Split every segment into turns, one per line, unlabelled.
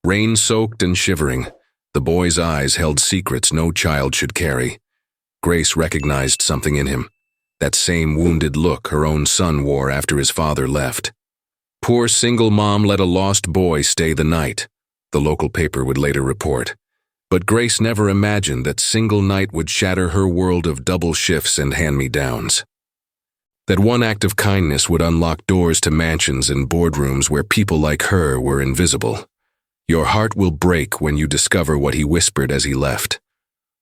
Rain-soaked and shivering, the boy's eyes held secrets no child should carry. Grace recognized something in him, that same wounded look her own son wore after his father left. Poor single mom let a lost boy stay the night, the local paper would later report. But Grace never imagined that single night would shatter her world of double shifts and hand-me-downs. That one act of kindness would unlock doors to mansions and boardrooms where people like her were invisible. Your heart will break when you discover what he whispered as he left.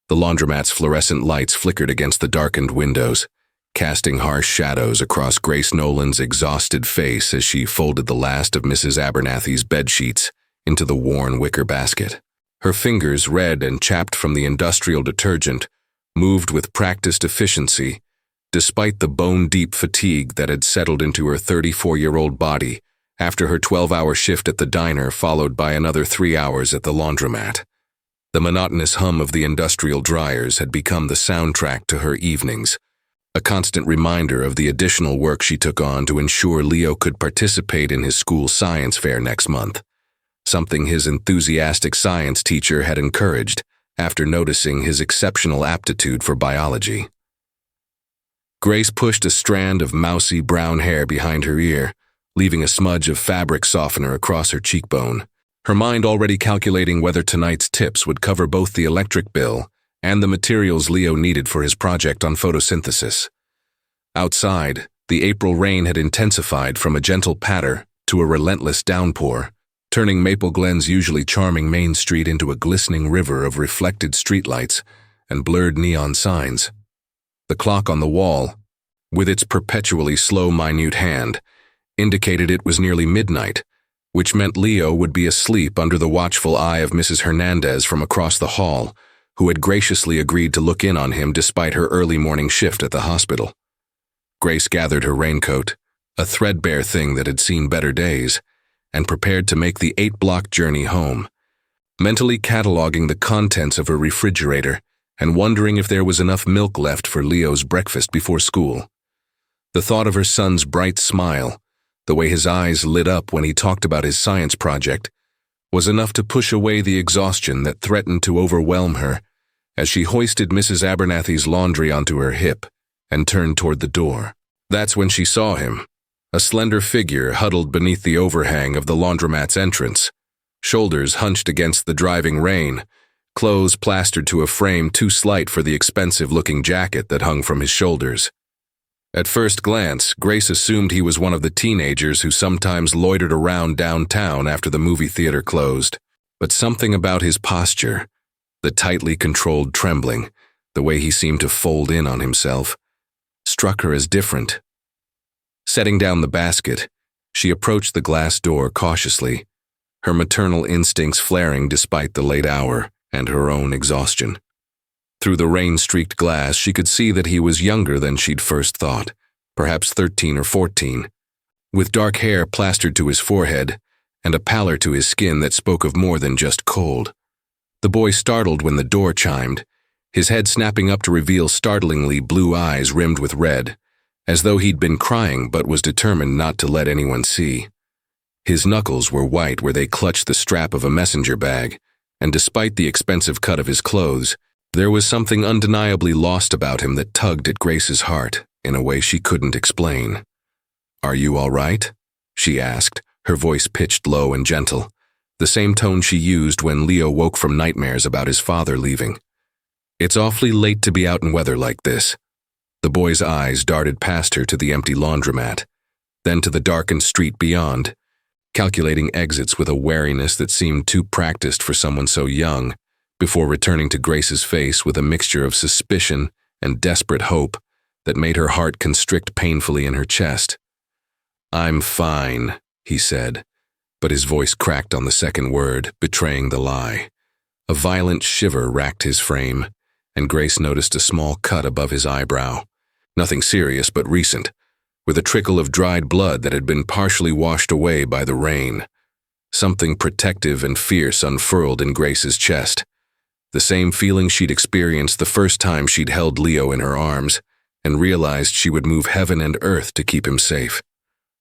The laundromat's fluorescent lights flickered against the darkened windows, casting harsh shadows across Grace Nolan's exhausted face as she folded the last of Mrs. Abernathy's bedsheets into the worn wicker basket. Her fingers, red and chapped from the industrial detergent, moved with practiced efficiency, despite the bone-deep fatigue that had settled into her 34-year-old body after her 12-hour shift at the diner followed by another 3 hours at the laundromat. The monotonous hum of the industrial dryers had become the soundtrack to her evenings, a constant reminder of the additional work she took on to ensure Leo could participate in his school science fair next month, something his enthusiastic science teacher had encouraged after noticing his exceptional aptitude for biology. Grace pushed a strand of mousy brown hair behind her ear, leaving a smudge of fabric softener across her cheekbone, her mind already calculating whether tonight's tips would cover both the electric bill and the materials Leo needed for his project on photosynthesis. Outside, the April rain had intensified from a gentle patter to a relentless downpour, turning Maple Glen's usually charming Main Street into a glistening river of reflected streetlights and blurred neon signs. The clock on the wall, with its perpetually slow, minute hand, indicated it was nearly midnight, which meant Leo would be asleep under the watchful eye of Mrs. Hernandez from across the hall, who had graciously agreed to look in on him despite her early morning shift at the hospital. Grace gathered her raincoat, a threadbare thing that had seen better days, and prepared to make the 8-block journey home, mentally cataloging the contents of her refrigerator and wondering if there was enough milk left for Leo's breakfast before school. The thought of her son's bright smile, the way his eyes lit up when he talked about his science project, was enough to push away the exhaustion that threatened to overwhelm her as she hoisted Mrs. Abernathy's laundry onto her hip and turned toward the door. That's when she saw him, a slender figure huddled beneath the overhang of the laundromat's entrance, shoulders hunched against the driving rain, clothes plastered to a frame too slight for the expensive-looking jacket that hung from his shoulders. At first glance, Grace assumed he was one of the teenagers who sometimes loitered around downtown after the movie theater closed, but something about his posture, the tightly controlled trembling, the way he seemed to fold in on himself, struck her as different. Setting down the basket, she approached the glass door cautiously, her maternal instincts flaring despite the late hour and her own exhaustion. Through the rain-streaked glass, she could see that he was younger than she'd first thought, perhaps 13 or 14, with dark hair plastered to his forehead and a pallor to his skin that spoke of more than just cold. The boy startled when the door chimed, his head snapping up to reveal startlingly blue eyes rimmed with red, as though he'd been crying but was determined not to let anyone see. His knuckles were white where they clutched the strap of a messenger bag, and despite the expensive cut of his clothes, there was something undeniably lost about him that tugged at Grace's heart in a way she couldn't explain. "Are you all right?" she asked, her voice pitched low and gentle, the same tone she used when Leo woke from nightmares about his father leaving. "It's awfully late to be out in weather like this." The boy's eyes darted past her to the empty laundromat, then to the darkened street beyond, calculating exits with a wariness that seemed too practiced for someone so young, before returning to Grace's face with a mixture of suspicion and desperate hope that made her heart constrict painfully in her chest. "I'm fine," he said, but his voice cracked on the second word, betraying the lie. A violent shiver racked his frame, and Grace noticed a small cut above his eyebrow. Nothing serious but recent, with a trickle of dried blood that had been partially washed away by the rain. Something protective and fierce unfurled in Grace's chest, the same feeling she'd experienced the first time she'd held Leo in her arms and realized she would move heaven and earth to keep him safe.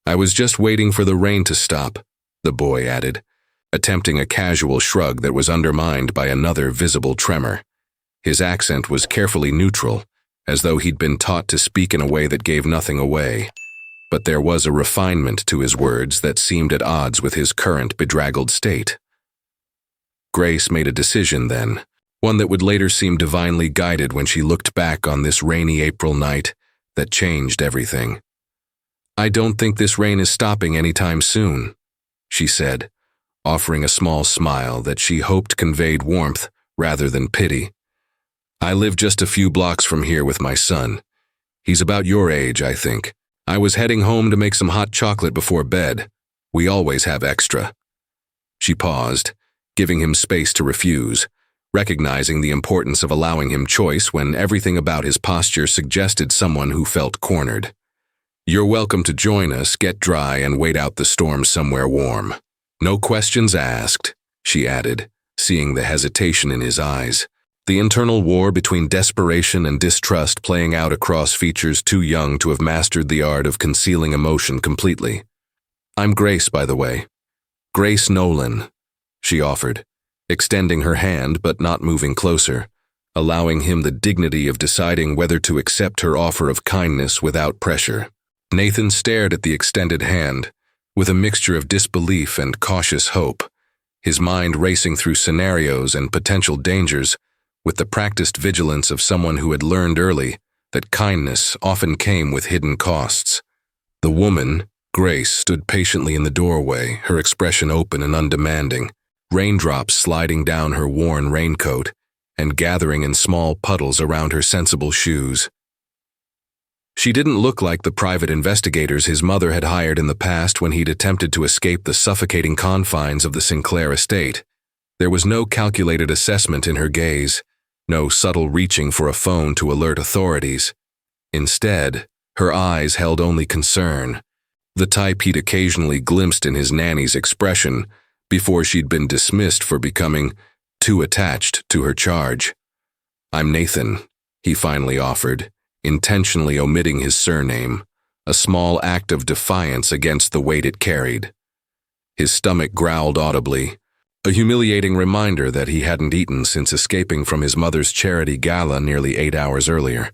"I was just waiting for the rain to stop," the boy added, attempting a casual shrug that was undermined by another visible tremor. His accent was carefully neutral, as though he'd been taught to speak in a way that gave nothing away. But there was a refinement to his words that seemed at odds with his current bedraggled state. Grace made a decision then, one that would later seem divinely guided when she looked back on this rainy April night that changed everything. "I don't think this rain is stopping anytime soon," she said, offering a small smile that she hoped conveyed warmth rather than pity. "I live just a few blocks from here with my son. He's about your age, I think. I was heading home to make some hot chocolate before bed. We always have extra." She paused, giving him space to refuse, recognizing the importance of allowing him choice when everything about his posture suggested someone who felt cornered. "You're welcome to join us, get dry, and wait out the storm somewhere warm. No questions asked," she added, seeing the hesitation in his eyes. The internal war between desperation and distrust playing out across features too young to have mastered the art of concealing emotion completely. "I'm Grace, by the way. Grace Nolan," she offered, extending her hand but not moving closer, allowing him the dignity of deciding whether to accept her offer of kindness without pressure. Nathan stared at the extended hand, with a mixture of disbelief and cautious hope, his mind racing through scenarios and potential dangers, with the practiced vigilance of someone who had learned early that kindness often came with hidden costs. The woman, Grace, stood patiently in the doorway, her expression open and undemanding, raindrops sliding down her worn raincoat and gathering in small puddles around her sensible shoes. She didn't look like the private investigators his mother had hired in the past when he'd attempted to escape the suffocating confines of the Sinclair estate. There was no calculated assessment in her gaze, no subtle reaching for a phone to alert authorities. Instead, her eyes held only concern, the type he'd occasionally glimpsed in his nanny's expression before she'd been dismissed for becoming too attached to her charge. "I'm Nathan," he finally offered, intentionally omitting his surname, a small act of defiance against the weight it carried. His stomach growled audibly, a humiliating reminder that he hadn't eaten since escaping from his mother's charity gala nearly 8 hours earlier,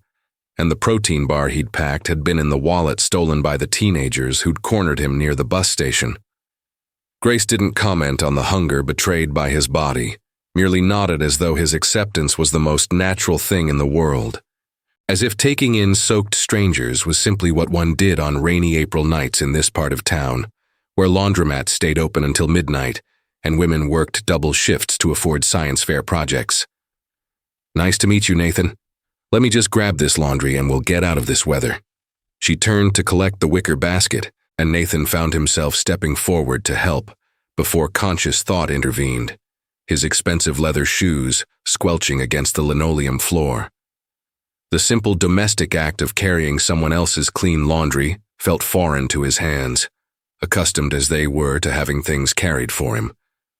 and the protein bar he'd packed had been in the wallet stolen by the teenagers who'd cornered him near the bus station. Grace didn't comment on the hunger betrayed by his body, merely nodded as though his acceptance was the most natural thing in the world, as if taking in soaked strangers was simply what one did on rainy April nights in this part of town, where laundromats stayed open until midnight and women worked double shifts to afford science fair projects. "Nice to meet you, Nathan. Let me just grab this laundry and we'll get out of this weather." She turned to collect the wicker basket, and Nathan found himself stepping forward to help before conscious thought intervened, his expensive leather shoes squelching against the linoleum floor. The simple domestic act of carrying someone else's clean laundry felt foreign to his hands, accustomed as they were to having things carried for him.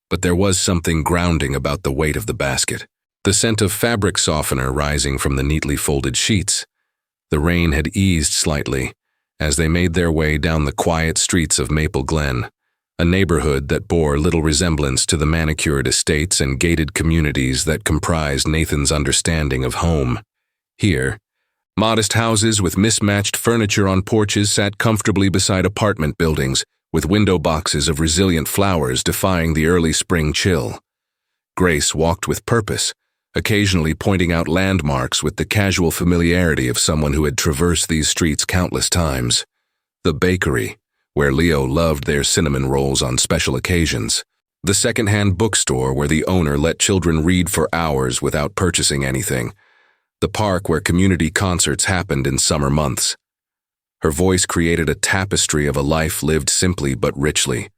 But there was something grounding about the weight of the basket, the scent of fabric softener rising from the neatly folded sheets. The rain had eased slightly as they made their way down the quiet streets of Maple Glen, a neighborhood that bore little resemblance to the manicured estates and gated communities that comprised Nathan's understanding of home. Here, modest houses with mismatched furniture on porches sat comfortably beside apartment buildings, with window boxes of resilient flowers defying the early spring chill. Grace walked with purpose, occasionally pointing out landmarks with the casual familiarity of someone who had traversed these streets countless times. The bakery, where Leo loved their cinnamon rolls on special occasions. The second-hand bookstore where the owner let children read for hours without purchasing anything. The park where community concerts happened in summer months. Her voice created a tapestry of a life lived simply but richly,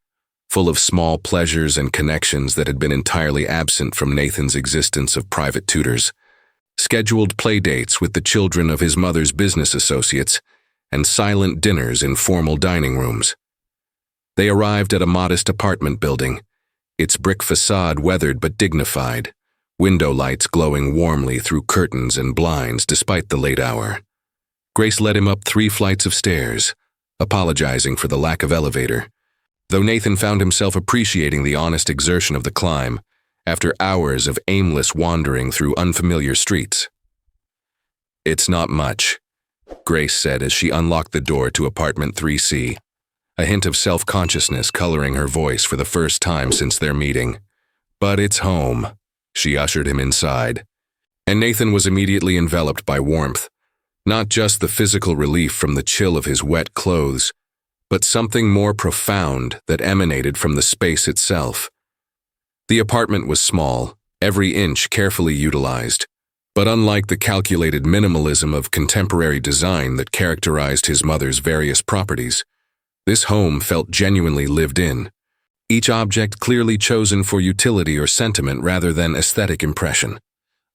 full of small pleasures and connections that had been entirely absent from Nathan's existence of private tutors, scheduled playdates with the children of his mother's business associates, and silent dinners in formal dining rooms. They arrived at a modest apartment building, its brick facade weathered but dignified, window lights glowing warmly through curtains and blinds despite the late hour. Grace led him up 3 flights of stairs, apologizing for the lack of elevator, though Nathan found himself appreciating the honest exertion of the climb after hours of aimless wandering through unfamiliar streets. "It's not much," Grace said as she unlocked the door to apartment 3C, a hint of self-consciousness coloring her voice for the first time since their meeting. "But it's home." She ushered him inside, and Nathan was immediately enveloped by warmth, not just the physical relief from the chill of his wet clothes, but something more profound that emanated from the space itself. The apartment was small, every inch carefully utilized, but unlike the calculated minimalism of contemporary design that characterized his mother's various properties, this home felt genuinely lived in, each object clearly chosen for utility or sentiment rather than aesthetic impression.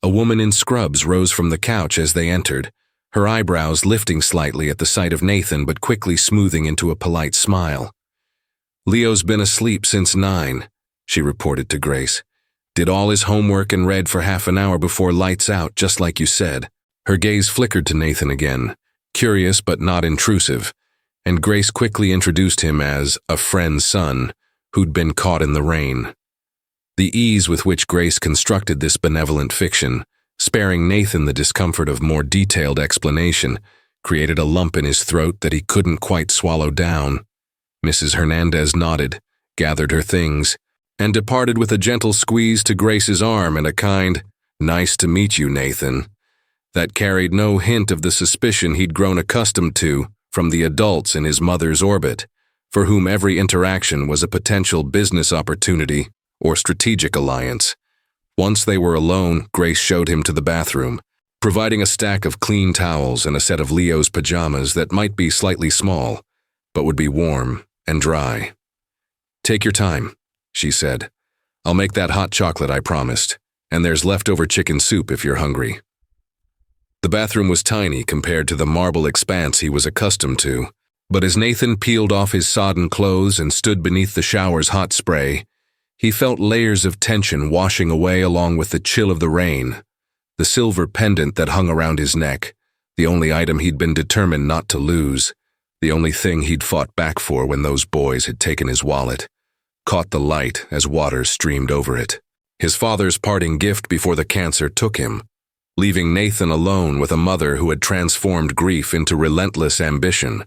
A woman in scrubs rose from the couch as they entered, her eyebrows lifting slightly at the sight of Nathan but quickly smoothing into a polite smile. "Leo's been asleep since 9, she reported to Grace. "Did all his homework and read for half an hour before lights out, just like you said." Her gaze flickered to Nathan again, curious but not intrusive, and Grace quickly introduced him as a friend's son who'd been caught in the rain. The ease with which Grace constructed this benevolent fiction, sparing Nathan the discomfort of more detailed explanation, created a lump in his throat that he couldn't quite swallow down. Mrs. Hernandez nodded, gathered her things, and departed with a gentle squeeze to Grace's arm and a kind, "Nice to meet you, Nathan," that carried no hint of the suspicion he'd grown accustomed to from the adults in his mother's orbit, for whom every interaction was a potential business opportunity or strategic alliance. Once they were alone, Grace showed him to the bathroom, providing a stack of clean towels and a set of Leo's pajamas that might be slightly small, but would be warm and dry. "Take your time," she said. "I'll make that hot chocolate I promised, and there's leftover chicken soup if you're hungry." The bathroom was tiny compared to the marble expanse he was accustomed to, but as Nathan peeled off his sodden clothes and stood beneath the shower's hot spray, he felt layers of tension washing away along with the chill of the rain. The silver pendant that hung around his neck, the only item he'd been determined not to lose, the only thing he'd fought back for when those boys had taken his wallet, caught the light as water streamed over it. His father's parting gift before the cancer took him, leaving Nathan alone with a mother who had transformed grief into relentless ambition,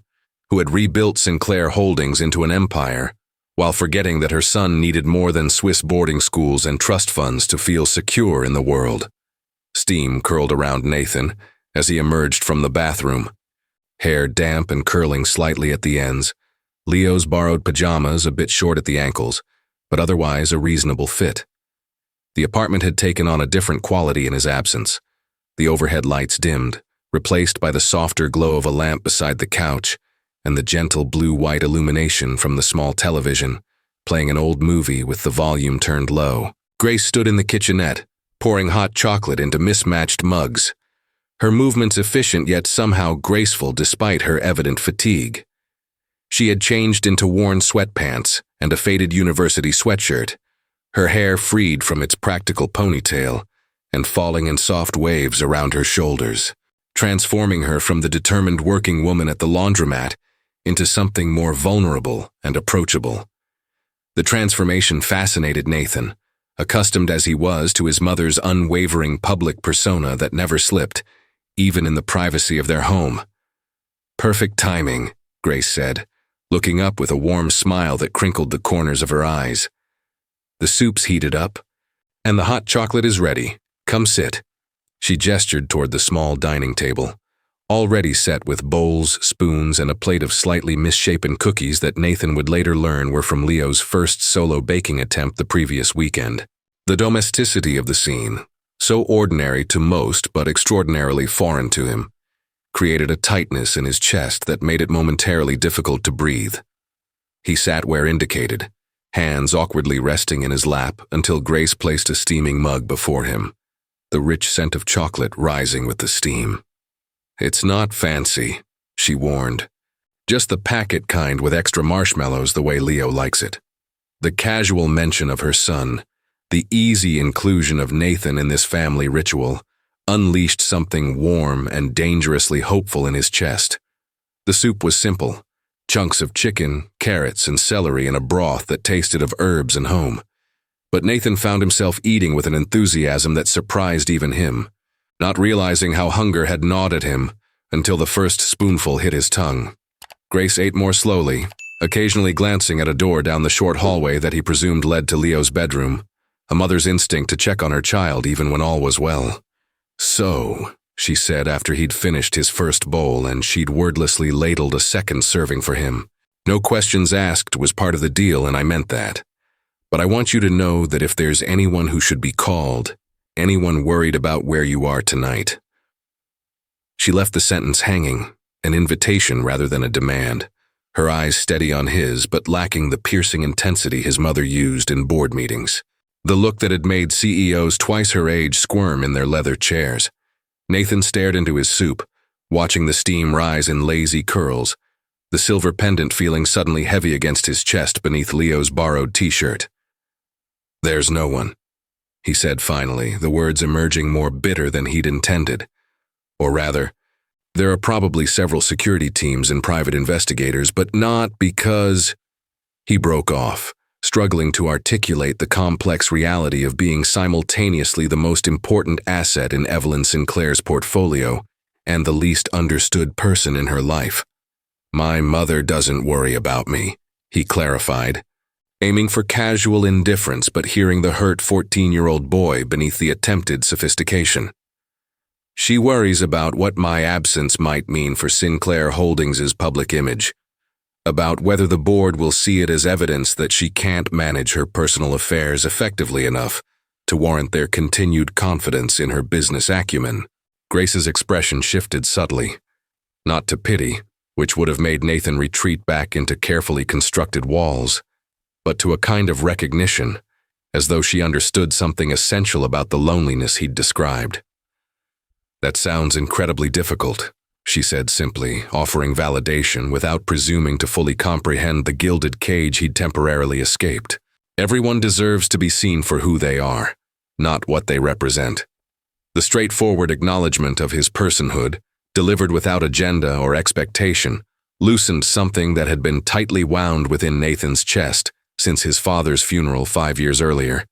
who had rebuilt Sinclair Holdings into an empire, while forgetting that her son needed more than Swiss boarding schools and trust funds to feel secure in the world. Steam curled around Nathan as he emerged from the bathroom, hair damp and curling slightly at the ends, Leo's borrowed pajamas a bit short at the ankles, but otherwise a reasonable fit. The apartment had taken on a different quality in his absence. The overhead lights dimmed, replaced by the softer glow of a lamp beside the couch, and the gentle blue-white illumination from the small television, playing an old movie with the volume turned low. Grace stood in the kitchenette, pouring hot chocolate into mismatched mugs, her movements efficient yet somehow graceful despite her evident fatigue. She had changed into worn sweatpants and a faded university sweatshirt, her hair freed from its practical ponytail and falling in soft waves around her shoulders, transforming her from the determined working woman at the laundromat into something more vulnerable and approachable. The transformation fascinated Nathan, accustomed as he was to his mother's unwavering public persona that never slipped, even in the privacy of their home. "Perfect timing," Grace said, looking up with a warm smile that crinkled the corners of her eyes. "The soup's heated up, and the hot chocolate is ready. Come sit." She gestured toward the small dining table, already set with bowls, spoons, and a plate of slightly misshapen cookies that Nathan would later learn were from Leo's first solo baking attempt the previous weekend. The domesticity of the scene, so ordinary to most but extraordinarily foreign to him, created a tightness in his chest that made it momentarily difficult to breathe. He sat where indicated, hands awkwardly resting in his lap until Grace placed a steaming mug before him, the rich scent of chocolate rising with the steam. "It's not fancy," she warned. "Just the packet kind with extra marshmallows the way Leo likes it." The casual mention of her son, the easy inclusion of Nathan in this family ritual, unleashed something warm and dangerously hopeful in his chest. The soup was simple: chunks of chicken, carrots and celery in a broth that tasted of herbs and home. But Nathan found himself eating with an enthusiasm that surprised even him, not realizing how hunger had gnawed at him until the first spoonful hit his tongue. Grace ate more slowly, occasionally glancing at a door down the short hallway that he presumed led to Leo's bedroom, a mother's instinct to check on her child even when all was well. "So," she said after he'd finished his first bowl and she'd wordlessly ladled a second serving for him. "No questions asked was part of the deal, and I meant that. But I want you to know that if there's anyone who should be called, anyone worried about where you are tonight." She left the sentence hanging, an invitation rather than a demand, her eyes steady on his but lacking the piercing intensity his mother used in board meetings. The look that had made CEOs twice her age squirm in their leather chairs. Nathan stared into his soup, watching the steam rise in lazy curls, the silver pendant feeling suddenly heavy against his chest beneath Leo's borrowed t-shirt. "There's no one," he said finally, the words emerging more bitter than he'd intended. Or rather, there are probably several security teams and private investigators, but not because... He broke off, struggling to articulate the complex reality of being simultaneously the most important asset in Evelyn Sinclair's portfolio and the least understood person in her life. "My mother doesn't worry about me," he clarified, aiming for casual indifference but hearing the hurt 14-year-old boy beneath the attempted sophistication. "She worries about what my absence might mean for Sinclair Holdings' public image, about whether the board will see it as evidence that she can't manage her personal affairs effectively enough to warrant their continued confidence in her business acumen." Grace's expression shifted subtly, not to pity, which would have made Nathan retreat back into carefully constructed walls, but to a kind of recognition, as though she understood something essential about the loneliness he'd described. "That sounds incredibly difficult," she said simply, offering validation without presuming to fully comprehend the gilded cage he'd temporarily escaped. "Everyone deserves to be seen for who they are, not what they represent." The straightforward acknowledgement of his personhood, delivered without agenda or expectation, loosened something that had been tightly wound within Nathan's chest since his father's funeral 5 years earlier,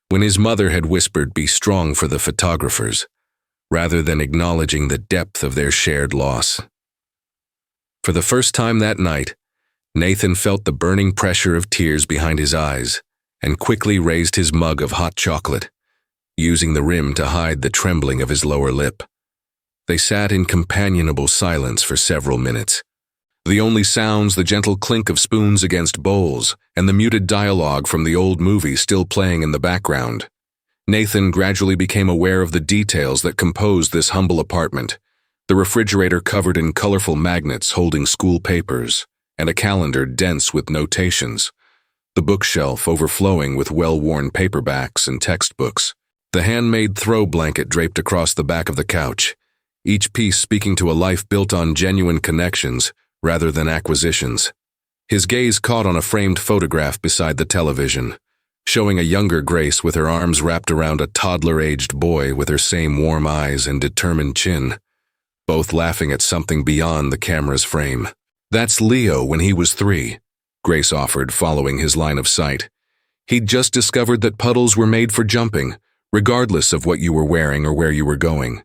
when his mother had whispered, "Be strong for the photographers," rather than acknowledging the depth of their shared loss. For the first time that night, Nathan felt the burning pressure of tears behind his eyes and quickly raised his mug of hot chocolate, using the rim to hide the trembling of his lower lip. They sat in companionable silence for several minutes. The only sounds the gentle clink of spoons against bowls and the muted dialogue from the old movie still playing in the background. Nathan gradually became aware of the details that composed this humble apartment, the refrigerator covered in colorful magnets holding school papers, and a calendar dense with notations, the bookshelf overflowing with well-worn paperbacks and textbooks, the handmade throw blanket draped across the back of the couch, each piece speaking to a life built on genuine connections rather than acquisitions. His gaze caught on a framed photograph beside the television, showing a younger Grace with her arms wrapped around a toddler-aged boy with her same warm eyes and determined chin, both laughing at something beyond the camera's frame. "That's Leo when he was 3, Grace offered, following his line of sight. "He'd just discovered that puddles were made for jumping, regardless of what you were wearing or where you were going."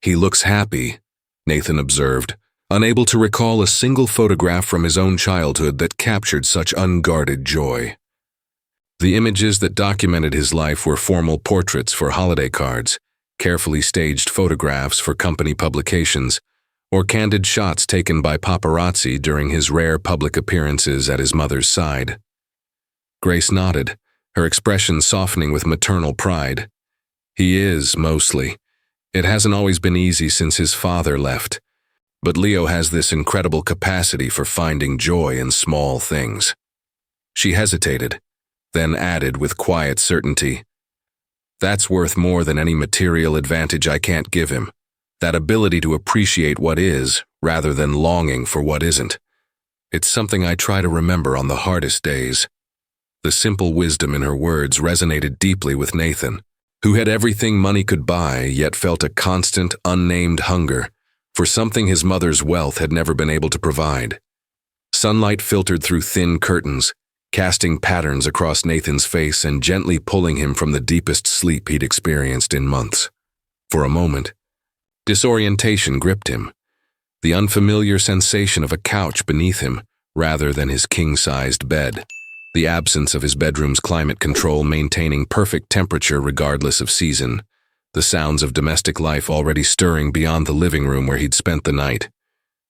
"He looks happy," Nathan observed, unable to recall a single photograph from his own childhood that captured such unguarded joy. The images that documented his life were formal portraits for holiday cards, carefully staged photographs for company publications, or candid shots taken by paparazzi during his rare public appearances at his mother's side. Grace nodded, her expression softening with maternal pride. "He is, mostly. It hasn't always been easy since his father left, but Leo has this incredible capacity for finding joy in small things." She hesitated, then added with quiet certainty, "That's worth more than any material advantage I can't give him, that ability to appreciate what is rather than longing for what isn't. It's something I try to remember on the hardest days." The simple wisdom in her words resonated deeply with Nathan, who had everything money could buy yet felt a constant, unnamed hunger for something his mother's wealth had never been able to provide. Sunlight filtered through thin curtains, casting patterns across Nathan's face and gently pulling him from the deepest sleep he'd experienced in months. For a moment, disorientation gripped him, the unfamiliar sensation of a couch beneath him rather than his king-sized bed, the absence of his bedroom's climate control maintaining perfect temperature regardless of season, the sounds of domestic life already stirring beyond the living room where he'd spent the night.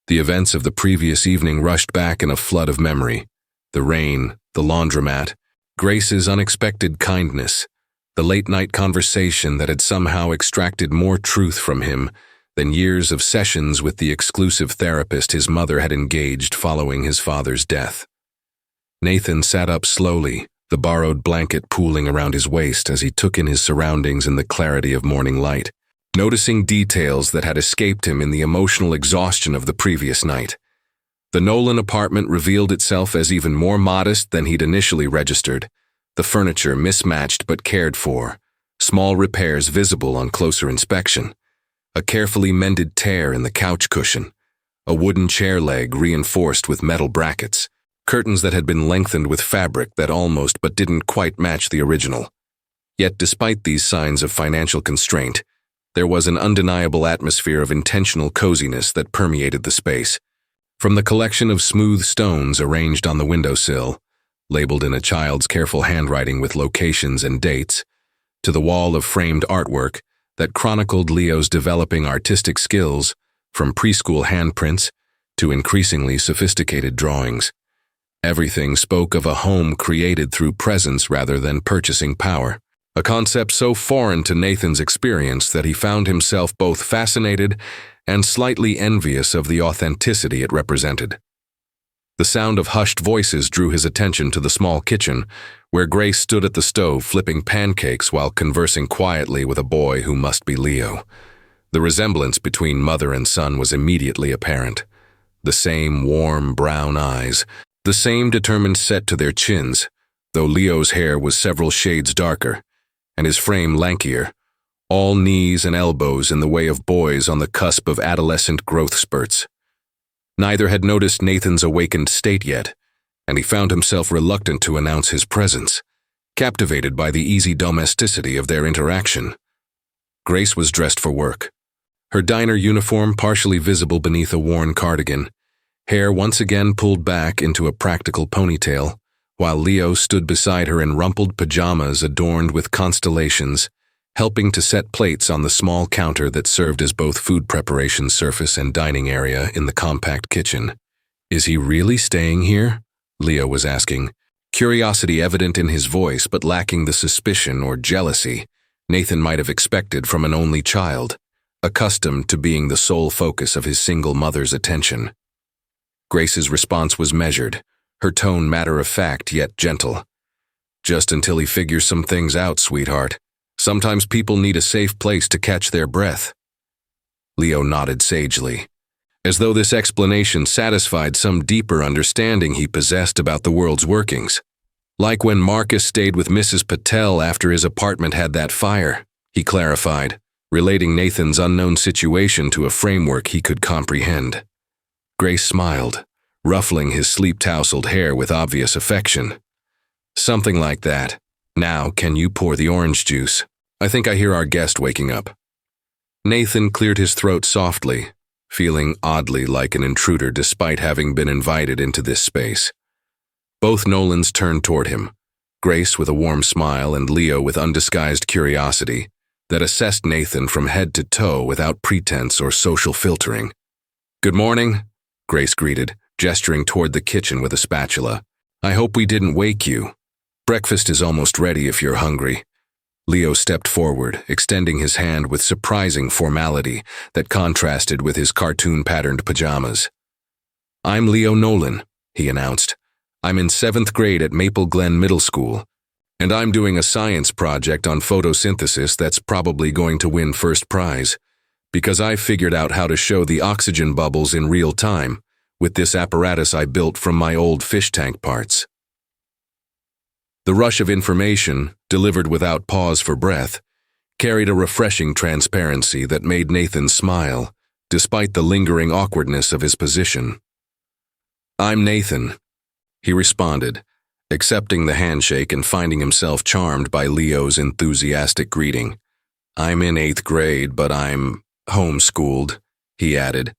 The events of the previous evening rushed back in a flood of memory. The rain, the laundromat, Grace's unexpected kindness, the late-night conversation that had somehow extracted more truth from him than years of sessions with the exclusive therapist his mother had engaged following his father's death. Nathan sat up slowly, the borrowed blanket pooling around his waist as he took in his surroundings in the clarity of morning light, noticing details that had escaped him in the emotional exhaustion of the previous night. The Nolan apartment revealed itself as even more modest than he'd initially registered, the furniture mismatched but cared for, small repairs visible on closer inspection, a carefully mended tear in the couch cushion, a wooden chair leg reinforced with metal brackets, curtains that had been lengthened with fabric that almost but didn't quite match the original. Yet despite these signs of financial constraint, there was an undeniable atmosphere of intentional coziness that permeated the space. From the collection of smooth stones arranged on the windowsill, labeled in a child's careful handwriting with locations and dates, to the wall of framed artwork that chronicled Leo's developing artistic skills, from preschool handprints to increasingly sophisticated drawings. Everything spoke of a home created through presence rather than purchasing power, a concept so foreign to Nathan's experience that he found himself both fascinated and slightly envious of the authenticity it represented. The sound of hushed voices drew his attention to the small kitchen, where Grace stood at the stove flipping pancakes while conversing quietly with a boy who must be Leo. The resemblance between mother and son was immediately apparent. The same warm brown eyes, the same determined set to their chins, though Leo's hair was several shades darker, and his frame lankier, all knees and elbows in the way of boys on the cusp of adolescent growth spurts. Neither had noticed Nathan's awakened state yet, and he found himself reluctant to announce his presence, captivated by the easy domesticity of their interaction. Grace was dressed for work, her diner uniform partially visible beneath a worn cardigan, hair once again pulled back into a practical ponytail, while Leo stood beside her in rumpled pajamas adorned with constellations, helping to set plates on the small counter that served as both food preparation surface and dining area in the compact kitchen. "Is he really staying here?" Leo was asking, curiosity evident in his voice but lacking the suspicion or jealousy Nathan might have expected from an only child, accustomed to being the sole focus of his single mother's attention. Grace's response was measured, her tone matter-of-fact yet gentle. "Just until he figures some things out, sweetheart. Sometimes people need a safe place to catch their breath." Leo nodded sagely, as though this explanation satisfied some deeper understanding he possessed about the world's workings. "Like when Marcus stayed with Mrs. Patel after his apartment had that fire," he clarified, relating Nathan's unknown situation to a framework he could comprehend. Grace smiled, ruffling his sleep-tousled hair with obvious affection. "Something like that. Now, can you pour the orange juice? I think I hear our guest waking up." Nathan cleared his throat softly, feeling oddly like an intruder despite having been invited into this space. Both Nolans turned toward him, Grace with a warm smile and Leo with undisguised curiosity that assessed Nathan from head to toe without pretense or social filtering. "Good morning," Grace greeted, gesturing toward the kitchen with a spatula. "I hope we didn't wake you. Breakfast is almost ready if you're hungry." Leo stepped forward, extending his hand with surprising formality that contrasted with his cartoon-patterned pajamas. "I'm Leo Nolan," he announced. "I'm in 7th grade at Maple Glen Middle School, and I'm doing a science project on photosynthesis that's probably going to win first prize, because I figured out how to show the oxygen bubbles in real time with this apparatus I built from my old fish tank parts." The rush of information, delivered without pause for breath, carried a refreshing transparency that made Nathan smile, despite the lingering awkwardness of his position. "I'm Nathan," he responded, accepting the handshake and finding himself charmed by Leo's enthusiastic greeting. "I'm in 8th grade, but I'm homeschooled," he added.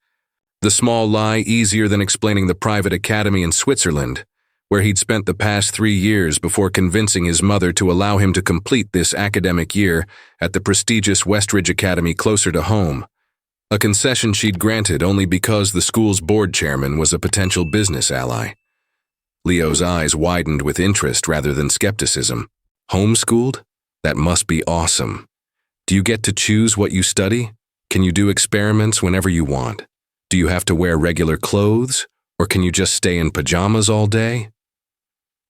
The small lie easier than explaining the private academy in Switzerland, where he'd spent the past 3 years before convincing his mother to allow him to complete this academic year at the prestigious Westridge Academy closer to home, a concession she'd granted only because the school's board chairman was a potential business ally. Leo's eyes widened with interest rather than skepticism. Homeschooled? That must be awesome. Do you get to choose what you study? Can you do experiments whenever you want? Do you have to wear regular clothes, or can you just stay in pajamas all day?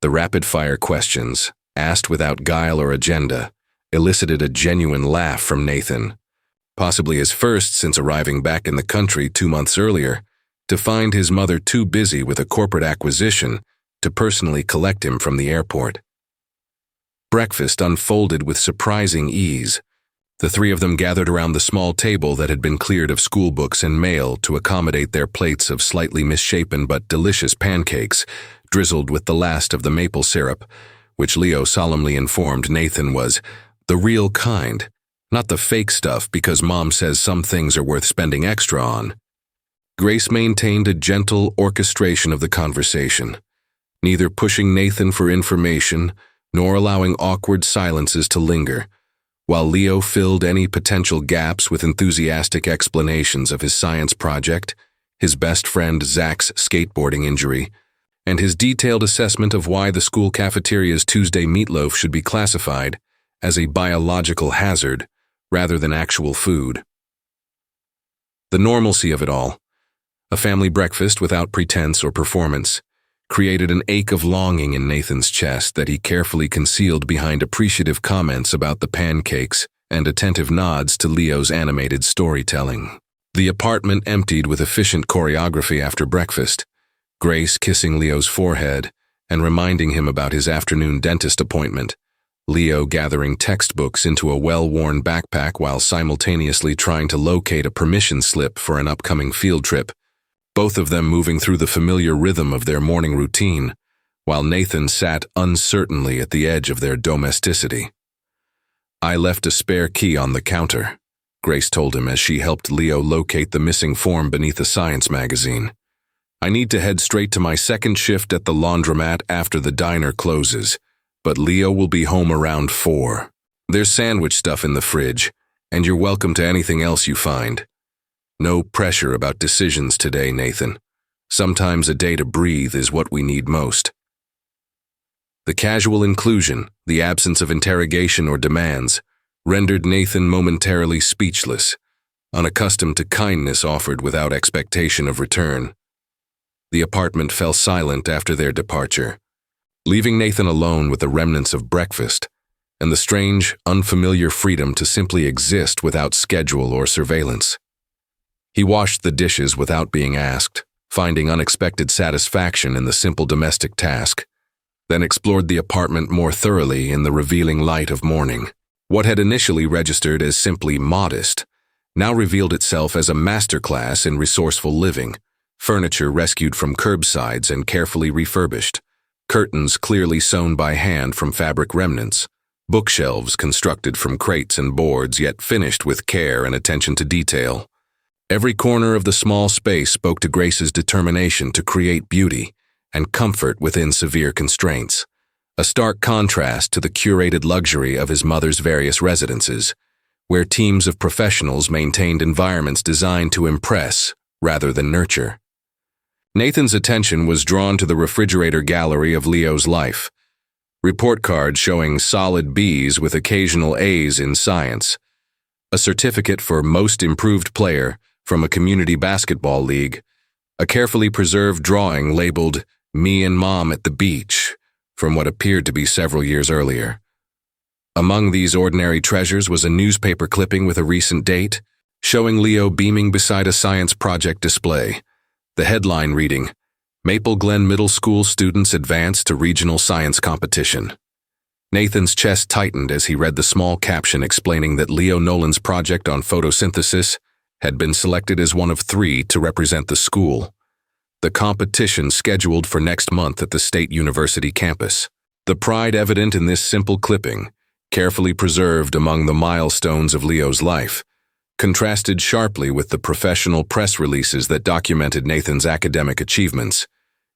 The rapid-fire questions, asked without guile or agenda, elicited a genuine laugh from Nathan, possibly his first since arriving back in the country 2 months earlier, to find his mother too busy with a corporate acquisition to personally collect him from the airport. Breakfast unfolded with surprising ease. The three of them gathered around the small table that had been cleared of school books and mail to accommodate their plates of slightly misshapen but delicious pancakes, drizzled with the last of the maple syrup, which Leo solemnly informed Nathan was the real kind, not the fake stuff because Mom says some things are worth spending extra on. Grace maintained a gentle orchestration of the conversation, neither pushing Nathan for information nor allowing awkward silences to linger, while Leo filled any potential gaps with enthusiastic explanations of his science project, his best friend Zach's skateboarding injury, and his detailed assessment of why the school cafeteria's Tuesday meatloaf should be classified as a biological hazard rather than actual food. The normalcy of it all, a family breakfast without pretense or performance, created an ache of longing in Nathan's chest that he carefully concealed behind appreciative comments about the pancakes and attentive nods to Leo's animated storytelling. The apartment emptied with efficient choreography after breakfast, Grace kissing Leo's forehead and reminding him about his afternoon dentist appointment, Leo gathering textbooks into a well-worn backpack while simultaneously trying to locate a permission slip for an upcoming field trip, both of them moving through the familiar rhythm of their morning routine, while Nathan sat uncertainly at the edge of their domesticity. "I left a spare key on the counter," Grace told him as she helped Leo locate the missing form beneath a science magazine. "I need to head straight to my second shift at the laundromat after the diner closes, but Leo will be home around 4. There's sandwich stuff in the fridge, and you're welcome to anything else you find. No pressure about decisions today, Nathan. Sometimes a day to breathe is what we need most." The casual inclusion, the absence of interrogation or demands, rendered Nathan momentarily speechless, unaccustomed to kindness offered without expectation of return. The apartment fell silent after their departure, leaving Nathan alone with the remnants of breakfast and the strange, unfamiliar freedom to simply exist without schedule or surveillance. He washed the dishes without being asked, finding unexpected satisfaction in the simple domestic task, then explored the apartment more thoroughly in the revealing light of morning. What had initially registered as simply modest now revealed itself as a masterclass in resourceful living, furniture rescued from curbsides and carefully refurbished, curtains clearly sewn by hand from fabric remnants, bookshelves constructed from crates and boards yet finished with care and attention to detail. Every corner of the small space spoke to Grace's determination to create beauty and comfort within severe constraints, a stark contrast to the curated luxury of his mother's various residences, where teams of professionals maintained environments designed to impress rather than nurture. Nathan's attention was drawn to the refrigerator gallery of Leo's life, report cards showing solid B's with occasional A's in science, a certificate for Most Improved Player from a community basketball league, a carefully preserved drawing labeled "Me and Mom at the Beach" from what appeared to be several years earlier. Among these ordinary treasures was a newspaper clipping with a recent date, showing Leo beaming beside a science project display, the headline reading, "Maple Glen Middle School Students Advance to Regional Science Competition." Nathan's chest tightened as he read the small caption explaining that Leo Nolan's project on photosynthesis had been selected as one of 3 to represent the school. the competition scheduled for next month at the State University campus. The pride evident in this simple clipping, carefully preserved among the milestones of Leo's life, contrasted sharply with the professional press releases that documented Nathan's academic achievements,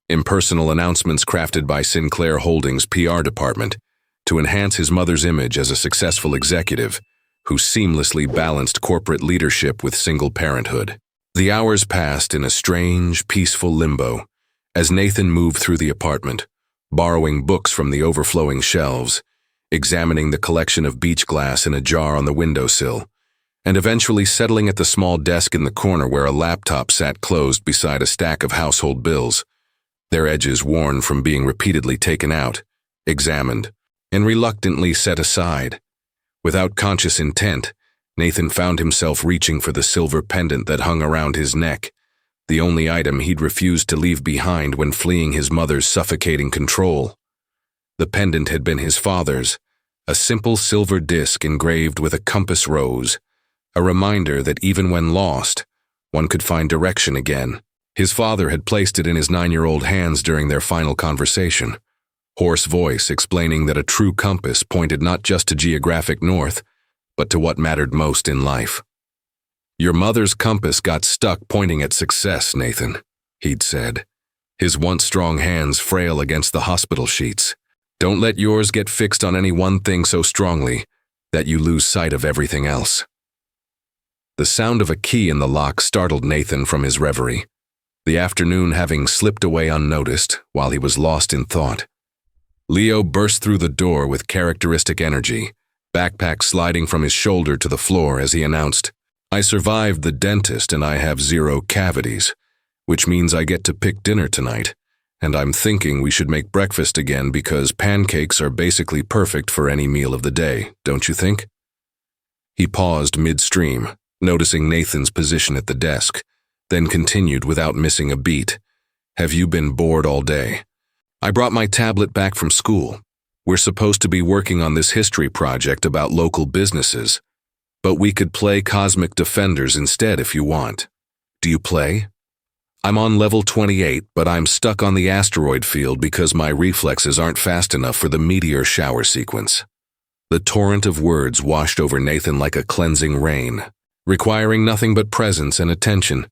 impersonal announcements crafted by Sinclair Holdings' PR department to enhance his mother's image as a successful executive who seamlessly balanced corporate leadership with single parenthood. The hours passed in a strange, peaceful limbo as Nathan moved through the apartment, borrowing books from the overflowing shelves, examining the collection of beach glass in a jar on the windowsill, and eventually settling at the small desk in the corner where a laptop sat closed beside a stack of household bills, their edges worn from being repeatedly taken out, examined, and reluctantly set aside. Without conscious intent, Nathan found himself reaching for the silver pendant that hung around his neck, the only item he'd refused to leave behind when fleeing his mother's suffocating control. The pendant had been his father's, a simple silver disc engraved with a compass rose, a reminder that even when lost, one could find direction again. His father had placed it in his 9-year-old hands during their final conversation, hoarse voice explaining that a true compass pointed not just to geographic north, but to what mattered most in life. "Your mother's compass got stuck pointing at success, Nathan," he'd said, his once strong hands frail against the hospital sheets. "Don't let yours get fixed on any one thing so strongly that you lose sight of everything else." The sound of a key in the lock startled Nathan from his reverie, the afternoon having slipped away unnoticed while he was lost in thought. Leo burst through the door with characteristic energy, backpack sliding from his shoulder to the floor as he announced, "I survived the dentist and I have 0 cavities, which means I get to pick dinner tonight, and I'm thinking we should make breakfast again because pancakes are basically perfect for any meal of the day, don't you think?" He paused midstream, noticing Nathan's position at the desk, then continued without missing a beat, "Have you been bored all day? I brought my tablet back from school. We're supposed to be working on this history project about local businesses, but we could play Cosmic Defenders instead if you want. Do you play? I'm on level 28, but I'm stuck on the asteroid field because my reflexes aren't fast enough for the meteor shower sequence." The torrent of words washed over Nathan like a cleansing rain, requiring nothing but presence and attention,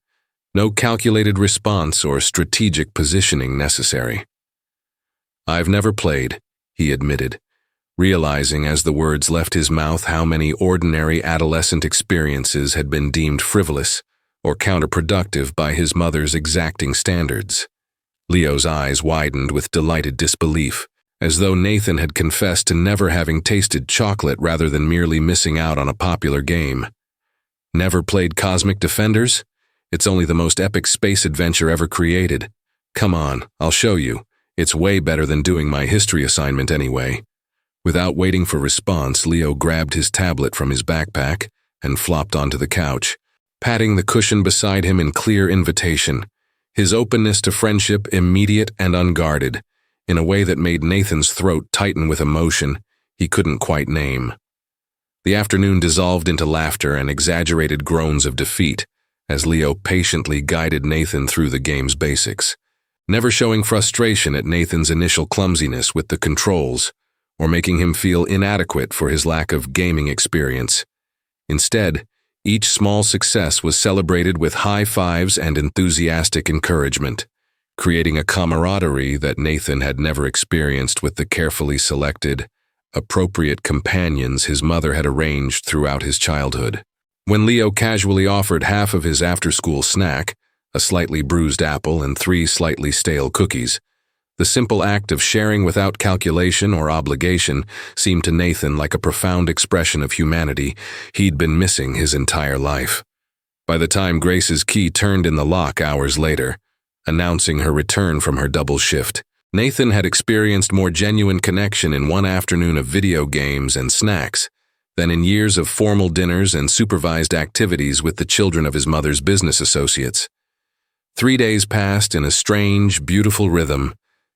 no calculated response or strategic positioning necessary. "I've never played," he admitted, realizing as the words left his mouth how many ordinary adolescent experiences had been deemed frivolous or counterproductive by his mother's exacting standards. Leo's eyes widened with delighted disbelief, as though Nathan had confessed to never having tasted chocolate rather than merely missing out on a popular game. "Never played Cosmic Defenders? It's only the most epic space adventure ever created. Come on, I'll show you. It's way better than doing my history assignment anyway." Without waiting for response, Leo grabbed his tablet from his backpack and flopped onto the couch, patting the cushion beside him in clear invitation, his openness to friendship immediate and unguarded, in a way that made Nathan's throat tighten with emotion he couldn't quite name. The afternoon dissolved into laughter and exaggerated groans of defeat as Leo patiently guided Nathan through the game's basics, never showing frustration at Nathan's initial clumsiness with the controls or making him feel inadequate for his lack of gaming experience. Instead, each small success was celebrated with high fives and enthusiastic encouragement, creating a camaraderie that Nathan had never experienced with the carefully selected, appropriate companions his mother had arranged throughout his childhood. When Leo casually offered half of his after-school snack, a slightly bruised apple and 3 slightly stale cookies, the simple act of sharing without calculation or obligation seemed to Nathan like a profound expression of humanity he'd been missing his entire life. By the time Grace's key turned in the lock hours later, announcing her return from her double shift, Nathan had experienced more genuine connection in one afternoon of video games and snacks than in years of formal dinners and supervised activities with the children of his mother's business associates. 3 days passed in a strange, beautiful rhythm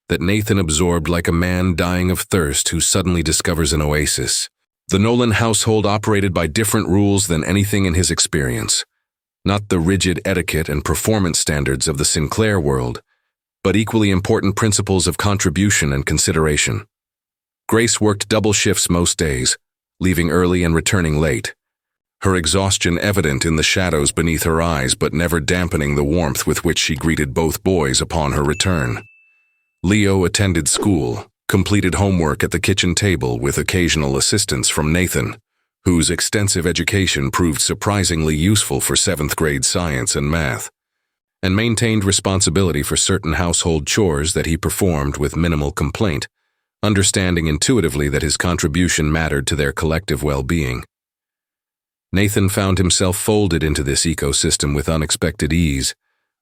that Nathan absorbed like a man dying of thirst who suddenly discovers an oasis. The Nolan household operated by different rules than anything in his experience. Not the rigid etiquette and performance standards of the Sinclair world, but equally important principles of contribution and consideration. Grace worked double shifts most days, leaving early and returning late, her exhaustion evident in the shadows beneath her eyes but never dampening the warmth with which she greeted both boys upon her return. Leo attended school, completed homework at the kitchen table with occasional assistance from Nathan, whose extensive education proved surprisingly useful for 7th grade science and math, and maintained responsibility for certain household chores that he performed with minimal complaint, understanding intuitively that his contribution mattered to their collective well-being. Nathan found himself folded into this ecosystem with unexpected ease,